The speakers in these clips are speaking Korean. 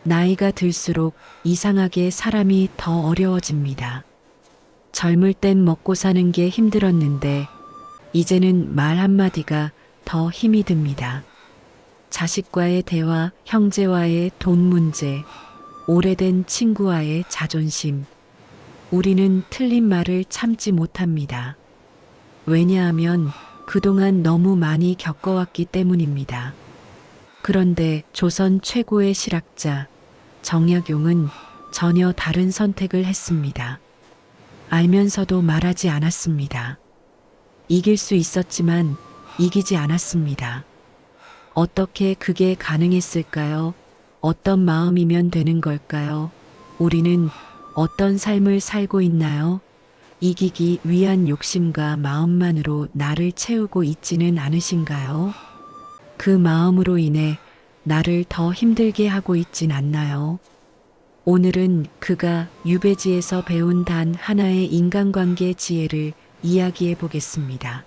나이가 들수록 이상하게 사람이 더 어려워집니다. 젊을 땐 먹고 사는 게 힘들었는데 이제는 말 한마디가 더 힘이 듭니다. 자식과의 대화, 형제와의 돈 문제, 오래된 친구와의 자존심. 우리는 틀린 말을 참지 못합니다. 왜냐하면 그동안 너무 많이 겪어왔기 때문입니다. 그런데 조선 최고의 실학자 정약용은 전혀 다른 선택을 했습니다. 알면서도 말하지 않았습니다. 이길 수 있었지만 이기지 않았습니다. 어떻게 그게 가능했을까요? 어떤 마음이면 되는 걸까요? 우리는 어떤 삶을 살고 있나요? 이기기 위한 욕심과 마음만으로 나를 채우고 있지는 않으신가요? 그 마음으로 인해 나를 더 힘들게 하고 있진 않나요? 오늘은 그가 유배지에서 배운 단 하나의 인간관계 지혜를 이야기해 보겠습니다.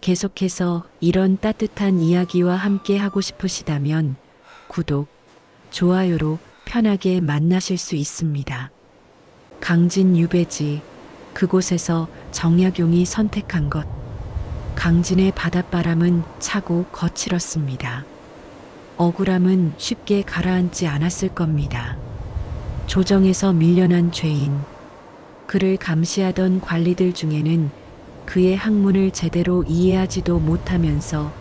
계속해서 이런 따뜻한 이야기와 함께 하고 싶으시다면 구독, 좋아요로 편하게 만나실 수 있습니다. 강진 유배지, 그곳에서 정약용이 선택한 것. 강진의 바닷바람은 차고 거칠었습니다. 억울함은 쉽게 가라앉지 않았을 겁니다. 조정에서 밀려난 죄인, 그를 감시하던 관리들 중에는 그의 학문을 제대로 이해하지도 못하면서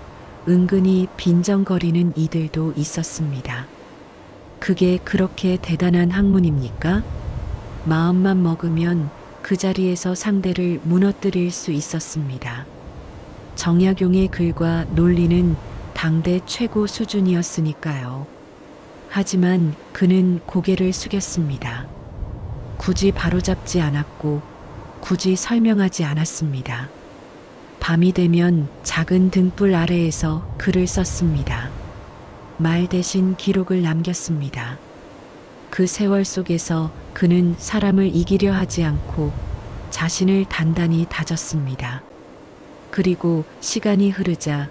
은근히 빈정거리는 이들도 있었습니다. 그게 그렇게 대단한 학문입니까? 마음만 먹으면 그 자리에서 상대를 무너뜨릴 수 있었습니다. 정약용의 글과 논리는 당대 최고 수준이었으니까요. 하지만 그는 고개를 숙였습니다. 굳이 바로잡지 않았고 굳이 설명하지 않았습니다. 밤이 되면 작은 등불 아래에서 글을 썼습니다. 말 대신 기록을 남겼습니다. 그 세월 속에서 그는 사람을 이기려 하지 않고 자신을 단단히 다졌습니다. 그리고 시간이 흐르자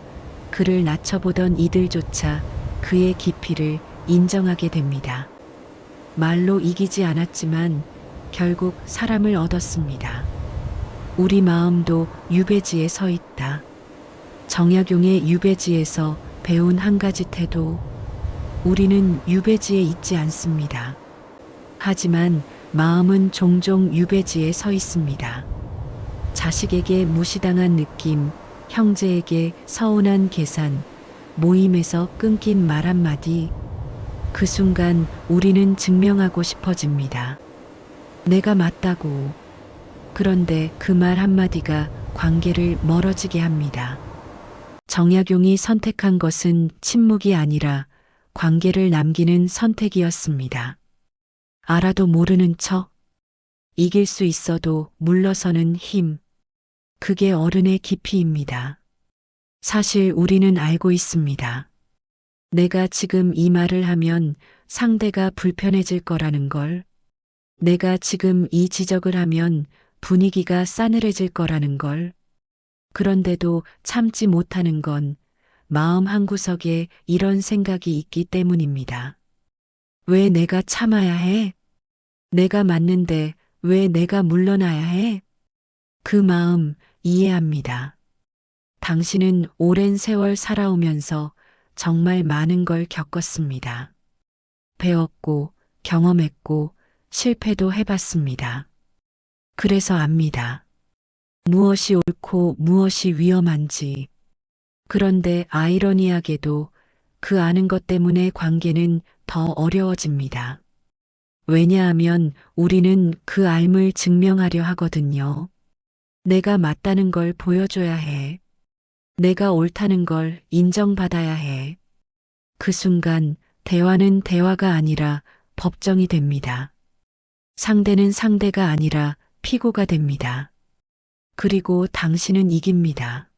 그를 낮춰보던 이들조차 그의 깊이를 인정하게 됩니다. 말로 이기지 않았지만 결국 사람을 얻었습니다. 우리 마음도 유배지에 서 있다. 정약용의 유배지에서 배운 한 가지 태도. 우리는 유배지에 있지 않습니다. 하지만 마음은 종종 유배지에 서 있습니다. 자식에게 무시당한 느낌, 형제에게 서운한 계산, 모임에서 끊긴 말 한마디. 그 순간 우리는 증명하고 싶어집니다. 내가 맞다고. 그런데 그 말 한마디가 관계를 멀어지게 합니다. 정약용이 선택한 것은 침묵이 아니라 관계를 남기는 선택이었습니다. 알아도 모르는 척, 이길 수 있어도 물러서는 힘. 그게 어른의 깊이입니다. 사실 우리는 알고 있습니다. 내가 지금 이 말을 하면 상대가 불편해질 거라는 걸. 내가 지금 이 지적을 하면 분위기가 싸늘해질 거라는 걸. 그런데도 참지 못하는 건 마음 한구석에 이런 생각이 있기 때문입니다. 왜 내가 참아야 해? 내가 맞는데 왜 내가 물러나야 해? 그 마음 이해합니다. 당신은 오랜 세월 살아오면서 정말 많은 걸 겪었습니다. 배웠고, 경험했고, 실패도 해봤습니다. 그래서 압니다. 무엇이 옳고 무엇이 위험한지. 그런데 아이러니하게도 그 아는 것 때문에 관계는 더 어려워집니다. 왜냐하면 우리는 그 알을 증명하려 하거든요. 내가 맞다는 걸 보여줘야 해. 내가 옳다는 걸 인정받아야 해. 그 순간 대화는 대화가 아니라 법정이 됩니다. 상대는 상대가 아니라 피고가 됩니다. 그리고 당신은 이깁니다.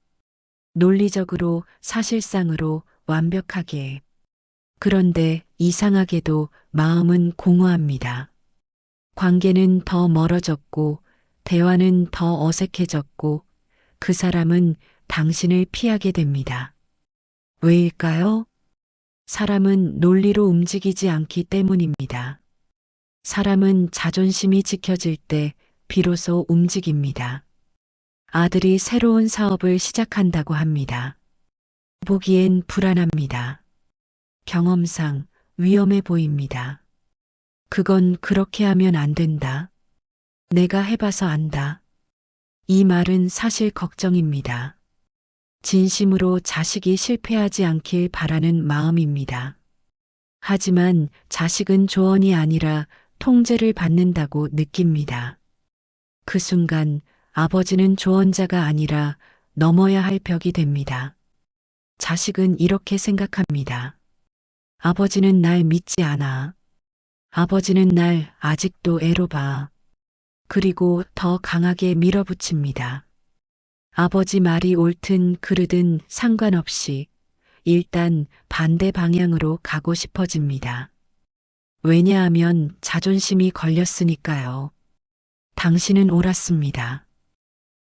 논리적으로, 사실상으로, 완벽하게. 그런데 이상하게도 마음은 공허합니다. 관계는 더 멀어졌고, 대화는 더 어색해졌고, 그 사람은 당신을 피하게 됩니다. 왜일까요? 사람은 논리로 움직이지 않기 때문입니다. 사람은 자존심이 지켜질 때 비로소 움직입니다. 아들이 새로운 사업을 시작한다고 합니다. 보기엔 불안합니다. 경험상 위험해 보입니다. 그건 그렇게 하면 안 된다. 내가 해봐서 안다. 이 말은 사실 걱정입니다. 진심으로 자식이 실패하지 않길 바라는 마음입니다. 하지만 자식은 조언이 아니라 통제를 받는다고 느낍니다. 그 순간 아버지는 조언자가 아니라 넘어야 할 벽이 됩니다. 자식은 이렇게 생각합니다. 아버지는 날 믿지 않아. 아버지는 날 아직도 애로 봐. 그리고 더 강하게 밀어붙입니다. 아버지 말이 옳든 그르든 상관없이 일단 반대 방향으로 가고 싶어집니다. 왜냐하면 자존심이 걸렸으니까요. 당신은 옳았습니다.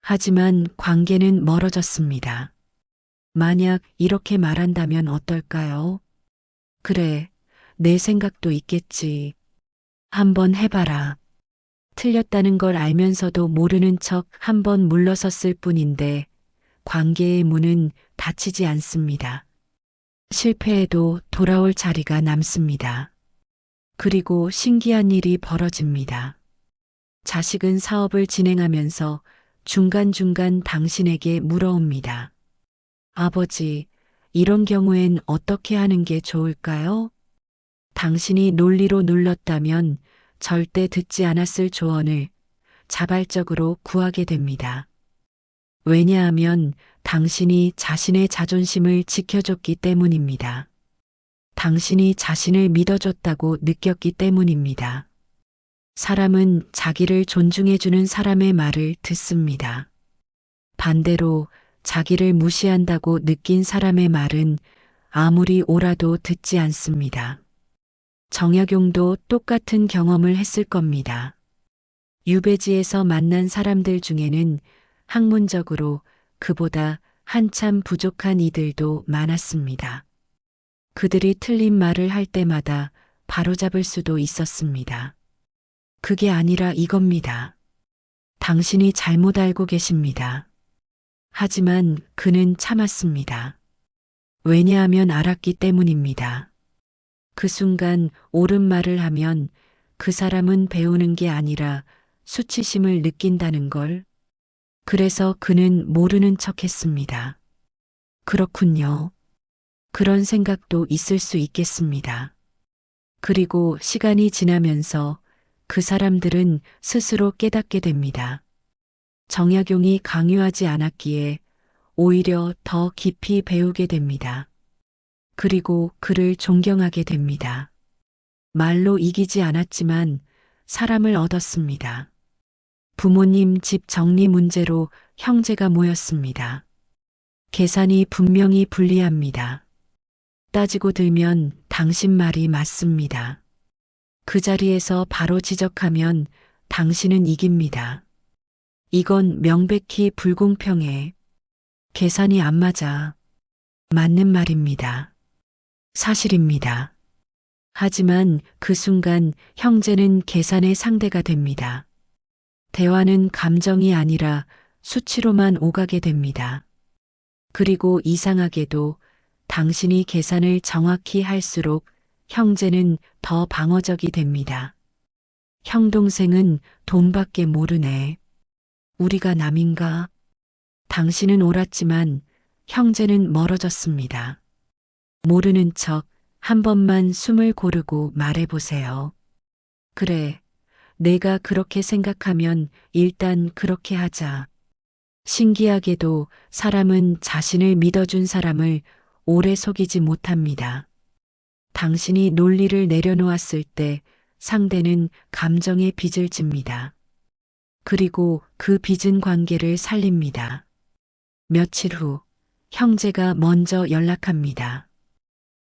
하지만 관계는 멀어졌습니다. 만약 이렇게 말한다면 어떨까요? 그래, 내 생각도 있겠지. 한번 해봐라. 틀렸다는 걸 알면서도 모르는 척 한번 물러섰을 뿐인데 관계의 문은 닫히지 않습니다. 실패해도 돌아올 자리가 남습니다. 그리고 신기한 일이 벌어집니다. 자식은 사업을 진행하면서 중간중간 당신에게 물어옵니다. 아버지, 이런 경우엔 어떻게 하는 게 좋을까요? 당신이 논리로 눌렀다면 절대 듣지 않았을 조언을 자발적으로 구하게 됩니다. 왜냐하면 당신이 자신의 자존심을 지켜줬기 때문입니다. 당신이 자신을 믿어줬다고 느꼈기 때문입니다. 사람은 자기를 존중해주는 사람의 말을 듣습니다. 반대로 자기를 무시한다고 느낀 사람의 말은 아무리 옳아도 듣지 않습니다. 정약용도 똑같은 경험을 했을 겁니다. 유배지에서 만난 사람들 중에는 학문적으로 그보다 한참 부족한 이들도 많았습니다. 그들이 틀린 말을 할 때마다 바로잡을 수도 있었습니다. 그게 아니라 이겁니다. 당신이 잘못 알고 계십니다. 하지만 그는 참았습니다. 왜냐하면 알았기 때문입니다. 그 순간 옳은 말을 하면 그 사람은 배우는 게 아니라 수치심을 느낀다는 걸. 그래서 그는 모르는 척 했습니다. 그렇군요. 그런 생각도 있을 수 있겠습니다. 그리고 시간이 지나면서 그 사람들은 스스로 깨닫게 됩니다. 정약용이 강요하지 않았기에 오히려 더 깊이 배우게 됩니다. 그리고 그를 존경하게 됩니다. 말로 이기지 않았지만 사람을 얻었습니다. 부모님 집 정리 문제로 형제가 모였습니다. 계산이 분명히 불리합니다. 따지고 들면 당신 말이 맞습니다. 그 자리에서 바로 지적하면 당신은 이깁니다. 이건 명백히 불공평해. 계산이 안 맞아. 맞는 말입니다. 사실입니다. 하지만 그 순간 형제는 계산의 상대가 됩니다. 대화는 감정이 아니라 수치로만 오가게 됩니다. 그리고 이상하게도 당신이 계산을 정확히 할수록 형제는 더 방어적이 됩니다. 형 동생은 돈밖에 모르네. 우리가 남인가? 당신은 옳았지만 형제는 멀어졌습니다. 모르는 척 한 번만 숨을 고르고 말해보세요. 그래, 내가 그렇게 생각하면 일단 그렇게 하자. 신기하게도 사람은 자신을 믿어준 사람을 오래 속이지 못합니다. 당신이 논리를 내려놓았을 때 상대는 감정의 빚을 집니다. 그리고 그 빚은 관계를 살립니다. 며칠 후 형제가 먼저 연락합니다.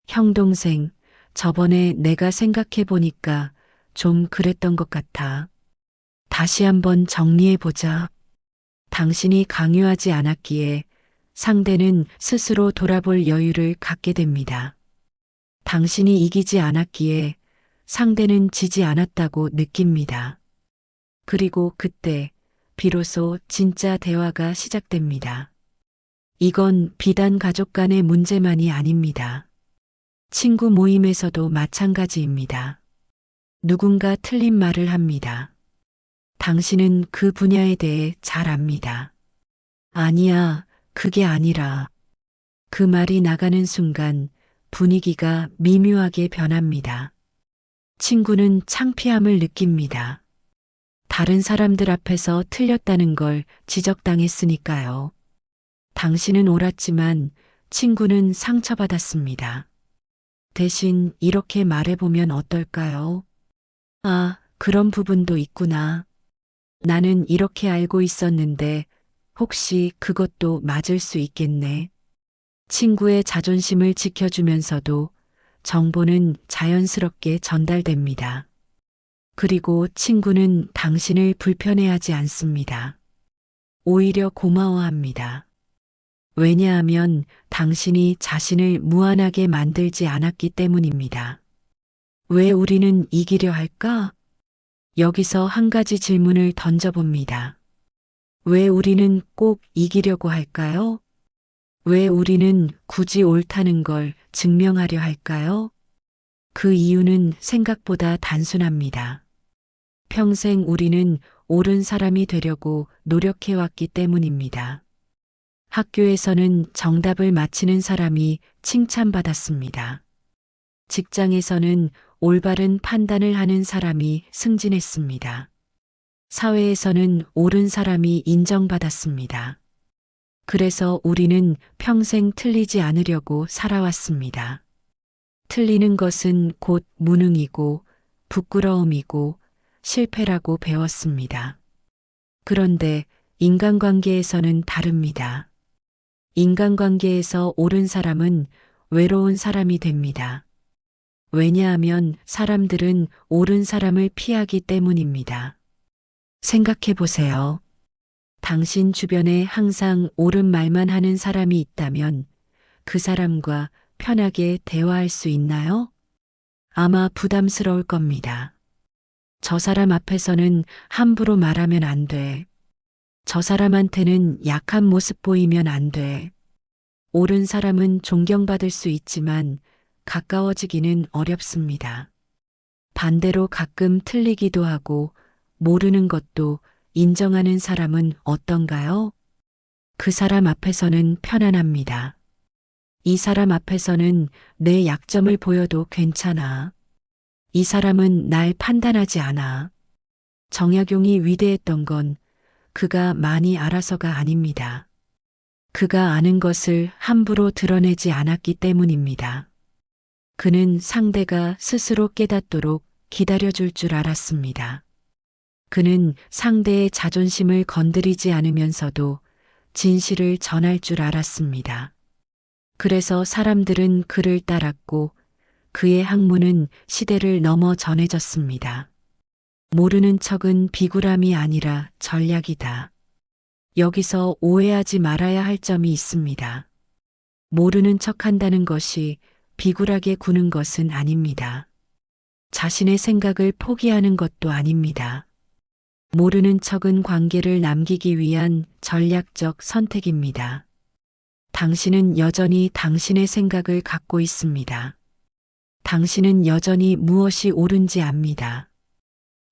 형 동생, 저번에 내가 생각해 보니까 좀 그랬던 것 같아. 다시 한번 정리해 보자. 당신이 강요하지 않았기에 상대는 스스로 돌아볼 여유를 갖게 됩니다. 당신이 이기지 않았기에 상대는 지지 않았다고 느낍니다. 그리고 그때 비로소 진짜 대화가 시작됩니다. 이건 비단 가족 간의 문제만이 아닙니다. 친구 모임에서도 마찬가지입니다. 누군가 틀린 말을 합니다. 당신은 그 분야에 대해 잘 압니다. 아니야, 그게 아니라. 그 말이 나가는 순간 분위기가 미묘하게 변합니다. 친구는 창피함을 느낍니다. 다른 사람들 앞에서 틀렸다는 걸 지적당했으니까요. 당신은 옳았지만 친구는 상처받았습니다. 대신 이렇게 말해보면 어떨까요? 아, 그런 부분도 있구나. 나는 이렇게 알고 있었는데 혹시 그것도 맞을 수 있겠네. 친구의 자존심을 지켜주면서도 정보는 자연스럽게 전달됩니다. 그리고 친구는 당신을 불편해하지 않습니다. 오히려 고마워합니다. 왜냐하면 당신이 자신을 무한하게 만들지 않았기 때문입니다. 왜 우리는 이기려 할까? 여기서 한 가지 질문을 던져봅니다. 왜 우리는 꼭 이기려고 할까요? 왜 우리는 굳이 옳다는 걸 증명하려 할까요? 그 이유는 생각보다 단순합니다. 평생 우리는 옳은 사람이 되려고 노력해왔기 때문입니다. 학교에서는 정답을 맞히는 사람이 칭찬받았습니다. 직장에서는 올바른 판단을 하는 사람이 승진했습니다. 사회에서는 옳은 사람이 인정받았습니다. 그래서 우리는 평생 틀리지 않으려고 살아왔습니다. 틀리는 것은 곧 무능이고 부끄러움이고 실패라고 배웠습니다. 그런데 인간관계에서는 다릅니다. 인간관계에서 옳은 사람은 외로운 사람이 됩니다. 왜냐하면 사람들은 옳은 사람을 피하기 때문입니다. 생각해 보세요. 당신 주변에 항상 옳은 말만 하는 사람이 있다면 그 사람과 편하게 대화할 수 있나요? 아마 부담스러울 겁니다. 저 사람 앞에서는 함부로 말하면 안 돼. 저 사람한테는 약한 모습 보이면 안 돼. 옳은 사람은 존경받을 수 있지만 가까워지기는 어렵습니다. 반대로 가끔 틀리기도 하고 모르는 것도 인정하는 사람은 어떤가요? 그 사람 앞에서는 편안합니다. 이 사람 앞에서는 내 약점을 보여도 괜찮아. 이 사람은 날 판단하지 않아. 정약용이 위대했던 건 그가 많이 알아서가 아닙니다. 그가 아는 것을 함부로 드러내지 않았기 때문입니다. 그는 상대가 스스로 깨닫도록 기다려줄 줄 알았습니다. 그는 상대의 자존심을 건드리지 않으면서도 진실을 전할 줄 알았습니다. 그래서 사람들은 그를 따랐고 그의 학문은 시대를 넘어 전해졌습니다. 모르는 척은 비굴함이 아니라 전략이다. 여기서 오해하지 말아야 할 점이 있습니다. 모르는 척 한다는 것이 비굴하게 구는 것은 아닙니다. 자신의 생각을 포기하는 것도 아닙니다. 모르는 척은 관계를 남기기 위한 전략적 선택입니다. 당신은 여전히 당신의 생각을 갖고 있습니다. 당신은 여전히 무엇이 옳은지 압니다.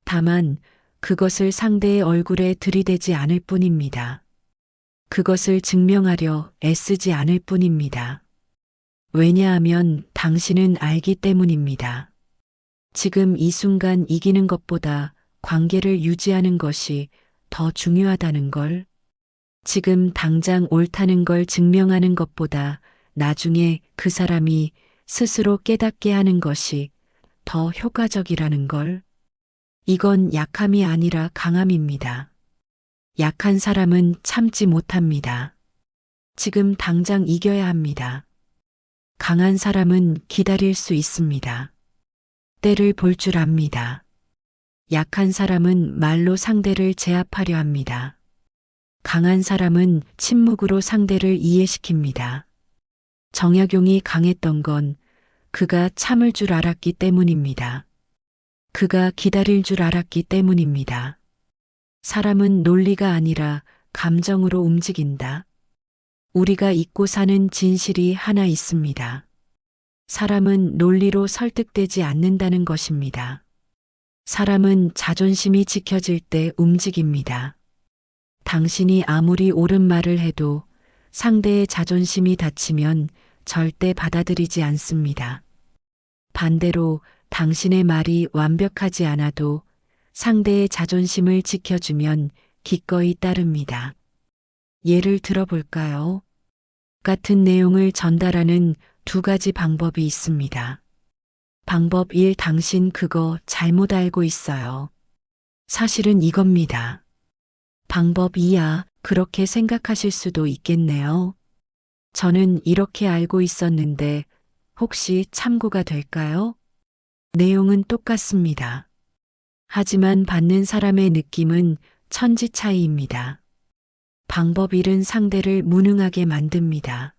다만 그것을 상대의 얼굴에 들이대지 않을 뿐입니다. 그것을 증명하려 애쓰지 않을 뿐입니다. 왜냐하면 당신은 알기 때문입니다. 지금 이 순간 이기는 것보다 관계를 유지하는 것이 더 중요하다는 걸, 지금 당장 옳다는 걸 증명하는 것보다 나중에 그 사람이 스스로 깨닫게 하는 것이 더 효과적이라는 걸, 이건 약함이 아니라 강함입니다. 약한 사람은 참지 못합니다. 지금 당장 이겨야 합니다. 강한 사람은 기다릴 수 있습니다. 때를 볼 줄 압니다. 약한 사람은 말로 상대를 제압하려 합니다. 강한 사람은 침묵으로 상대를 이해시킵니다. 정약용이 강했던 건 그가 참을 줄 알았기 때문입니다. 그가 기다릴 줄 알았기 때문입니다. 사람은 논리가 아니라 감정으로 움직인다. 우리가 잊고 사는 진실이 하나 있습니다. 사람은 논리로 설득되지 않는다는 것입니다. 사람은 자존심이 지켜질 때 움직입니다. 당신이 아무리 옳은 말을 해도 상대의 자존심이 다치면 절대 받아들이지 않습니다. 반대로 당신의 말이 완벽하지 않아도 상대의 자존심을 지켜주면 기꺼이 따릅니다. 예를 들어볼까요? 같은 내용을 전달하는 두 가지 방법이 있습니다. 방법 1. 당신 그거 잘못 알고 있어요. 사실은 이겁니다. 방법 2야, 그렇게 생각하실 수도 있겠네요. 저는 이렇게 알고 있었는데 혹시 참고가 될까요? 내용은 똑같습니다. 하지만 받는 사람의 느낌은 천지 차이입니다. 방법 1은 상대를 무능하게 만듭니다.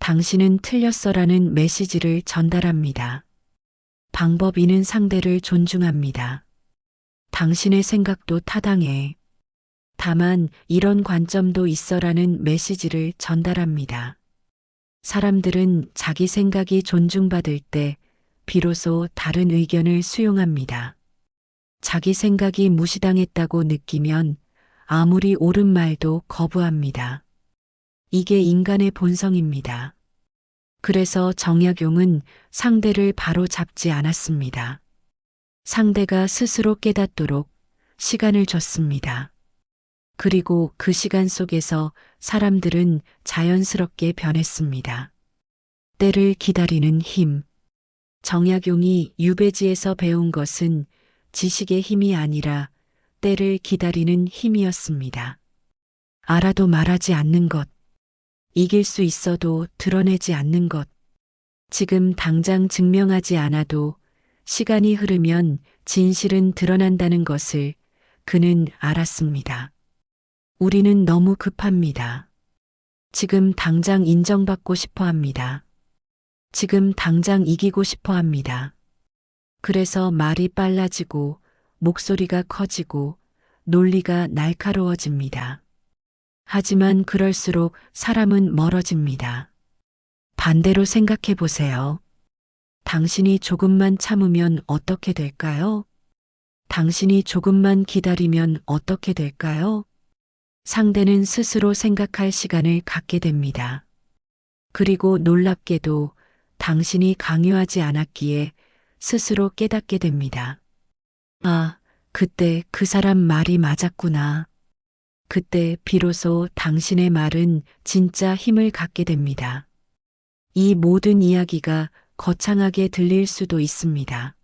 당신은 틀렸어라는 메시지를 전달합니다. 방법 2는 상대를 존중합니다. 당신의 생각도 타당해. 다만 이런 관점도 있어라는 메시지를 전달합니다. 사람들은 자기 생각이 존중받을 때 비로소 다른 의견을 수용합니다. 자기 생각이 무시당했다고 느끼면 아무리 옳은 말도 거부합니다. 이게 인간의 본성입니다. 그래서 정약용은 상대를 바로 잡지 않았습니다. 상대가 스스로 깨닫도록 시간을 줬습니다. 그리고 그 시간 속에서 사람들은 자연스럽게 변했습니다. 때를 기다리는 힘. 정약용이 유배지에서 배운 것은 지식의 힘이 아니라 때를 기다리는 힘이었습니다. 알아도 말하지 않는 것. 이길 수 있어도 드러내지 않는 것. 지금 당장 증명하지 않아도 시간이 흐르면 진실은 드러난다는 것을 그는 알았습니다. 우리는 너무 급합니다. 지금 당장 인정받고 싶어 합니다. 지금 당장 이기고 싶어 합니다. 그래서 말이 빨라지고 목소리가 커지고 논리가 날카로워집니다. 하지만 그럴수록 사람은 멀어집니다. 반대로 생각해 보세요. 당신이 조금만 참으면 어떻게 될까요? 당신이 조금만 기다리면 어떻게 될까요? 상대는 스스로 생각할 시간을 갖게 됩니다. 그리고 놀랍게도 당신이 강요하지 않았기에 스스로 깨닫게 됩니다. 아, 그때 그 사람 말이 맞았구나. 그때 비로소 당신의 말은 진짜 힘을 갖게 됩니다. 이 모든 이야기가 거창하게 들릴 수도 있습니다.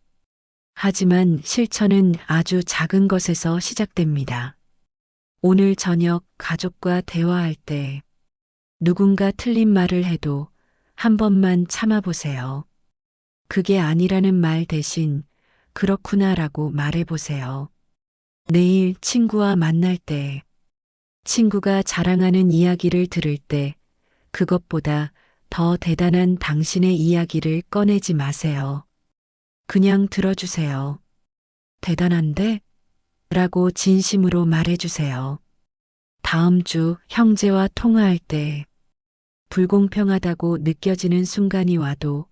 하지만 실천은 아주 작은 것에서 시작됩니다. 오늘 저녁 가족과 대화할 때 누군가 틀린 말을 해도 한 번만 참아보세요. 그게 아니라는 말 대신 그렇구나라고 말해보세요. 내일 친구와 만날 때 친구가 자랑하는 이야기를 들을 때 그것보다 더 대단한 당신의 이야기를 꺼내지 마세요. 그냥 들어주세요. 대단한데? 라고 진심으로 말해주세요. 다음 주 형제와 통화할 때 불공평하다고 느껴지는 순간이 와도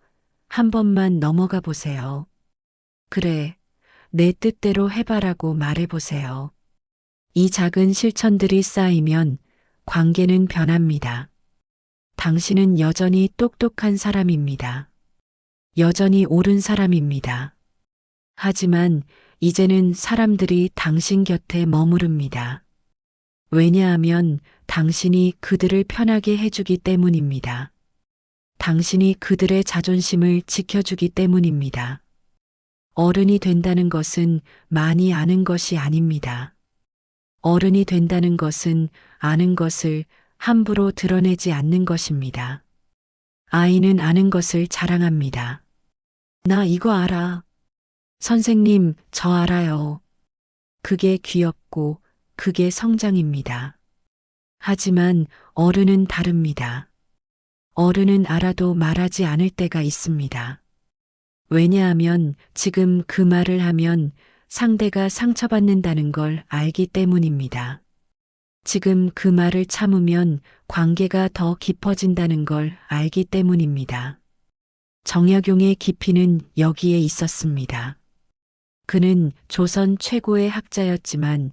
한 번만 넘어가 보세요. 그래, 내 뜻대로 해봐라고 말해보세요. 이 작은 실천들이 쌓이면 관계는 변합니다. 당신은 여전히 똑똑한 사람입니다. 여전히 옳은 사람입니다. 하지만 이제는 사람들이 당신 곁에 머무릅니다. 왜냐하면 당신이 그들을 편하게 해주기 때문입니다. 당신이 그들의 자존심을 지켜주기 때문입니다. 어른이 된다는 것은 많이 아는 것이 아닙니다. 어른이 된다는 것은 아는 것을 함부로 드러내지 않는 것입니다. 아이는 아는 것을 자랑합니다. 나 이거 알아. 선생님, 저 알아요. 그게 귀엽고 그게 성장입니다. 하지만 어른은 다릅니다. 어른은 알아도 말하지 않을 때가 있습니다. 왜냐하면 지금 그 말을 하면 상대가 상처받는다는 걸 알기 때문입니다. 지금 그 말을 참으면 관계가 더 깊어진다는 걸 알기 때문입니다. 정약용의 깊이는 여기에 있었습니다. 그는 조선 최고의 학자였지만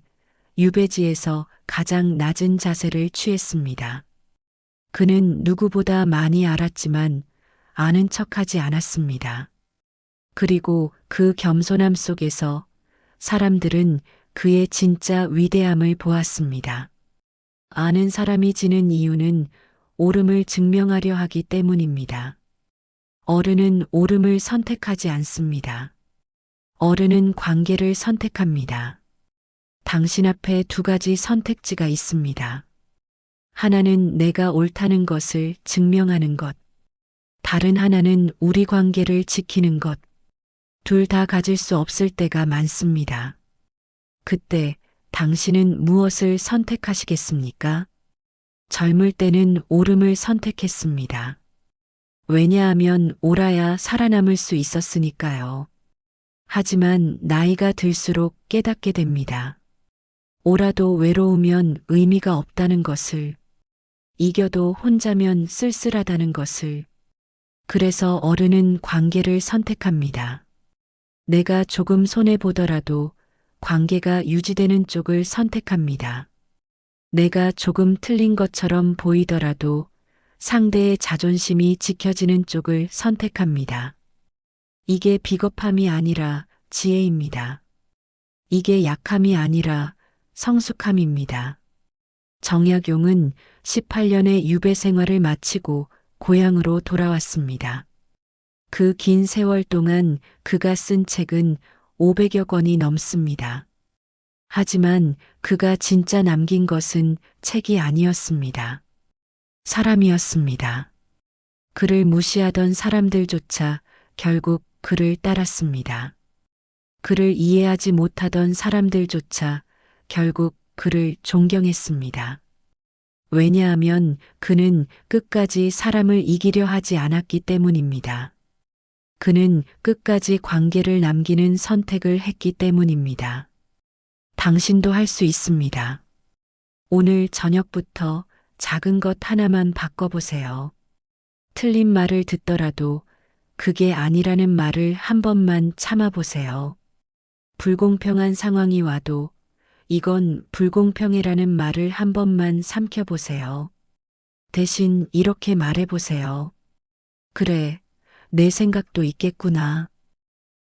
유배지에서 가장 낮은 자세를 취했습니다. 그는 누구보다 많이 알았지만 아는 척하지 않았습니다. 그리고 그 겸손함 속에서 사람들은 그의 진짜 위대함을 보았습니다. 아는 사람이 지는 이유는 옳음을 증명하려 하기 때문입니다. 어른은 옳음을 선택하지 않습니다. 어른은 관계를 선택합니다. 당신 앞에 두 가지 선택지가 있습니다. 하나는 내가 옳다는 것을 증명하는 것. 다른 하나는 우리 관계를 지키는 것. 둘 다 가질 수 없을 때가 많습니다. 그때 당신은 무엇을 선택하시겠습니까? 젊을 때는 옳음을 선택했습니다. 왜냐하면 옳아야 살아남을 수 있었으니까요. 하지만 나이가 들수록 깨닫게 됩니다. 옳아도 외로우면 의미가 없다는 것을, 이겨도 혼자면 쓸쓸하다는 것을. 그래서 어른은 관계를 선택합니다. 내가 조금 손해보더라도 관계가 유지되는 쪽을 선택합니다. 내가 조금 틀린 것처럼 보이더라도 상대의 자존심이 지켜지는 쪽을 선택합니다. 이게 비겁함이 아니라 지혜입니다. 이게 약함이 아니라 성숙함입니다. 정약용은 18년의 유배 생활을 마치고 고향으로 돌아왔습니다. 그 긴 세월 동안 그가 쓴 책은 500여 권이 넘습니다. 하지만 그가 진짜 남긴 것은 책이 아니었습니다. 사람이었습니다. 그를 무시하던 사람들조차 결국 그를 따랐습니다. 그를 이해하지 못하던 사람들조차 결국 그를 존경했습니다. 왜냐하면 그는 끝까지 사람을 이기려 하지 않았기 때문입니다. 그는 끝까지 관계를 남기는 선택을 했기 때문입니다. 당신도 할 수 있습니다. 오늘 저녁부터 작은 것 하나만 바꿔보세요. 틀린 말을 듣더라도 그게 아니라는 말을 한 번만 참아보세요. 불공평한 상황이 와도 이건 불공평해라는 말을 한 번만 삼켜보세요. 대신 이렇게 말해보세요. 그래, 내 생각도 있겠구나.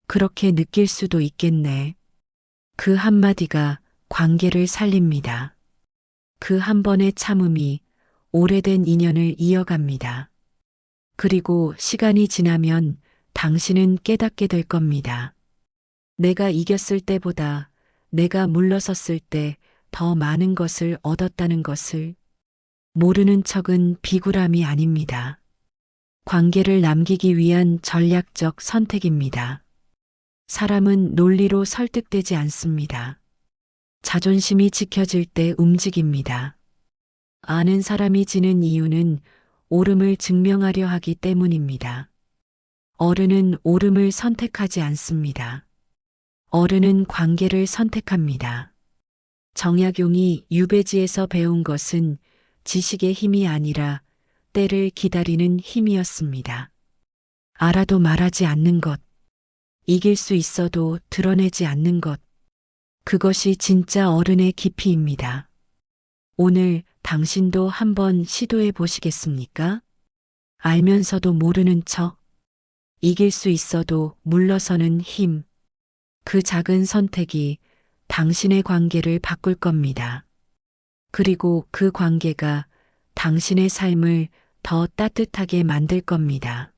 그렇게 느낄 수도 있겠네. 그 한마디가 관계를 살립니다. 그 한 번의 참음이 오래된 인연을 이어갑니다. 그리고 시간이 지나면 당신은 깨닫게 될 겁니다. 내가 이겼을 때보다 내가 물러섰을 때 더 많은 것을 얻었다는 것을. 모르는 척은 비굴함이 아닙니다. 관계를 남기기 위한 전략적 선택입니다. 사람은 논리로 설득되지 않습니다. 자존심이 지켜질 때 움직입니다. 아는 사람이 지는 이유는 옳음을 증명하려 하기 때문입니다. 어른은 옳음을 선택하지 않습니다. 어른은 관계를 선택합니다. 정약용이 유배지에서 배운 것은 지식의 힘이 아니라 때를 기다리는 힘이었습니다. 알아도 말하지 않는 것, 이길 수 있어도 드러내지 않는 것, 그것이 진짜 어른의 깊이입니다. 오늘 당신도 한번 시도해 보시겠습니까? 알면서도 모르는 척, 이길 수 있어도 물러서는 힘, 그 작은 선택이 당신의 관계를 바꿀 겁니다. 그리고 그 관계가 당신의 삶을 더 따뜻하게 만들 겁니다.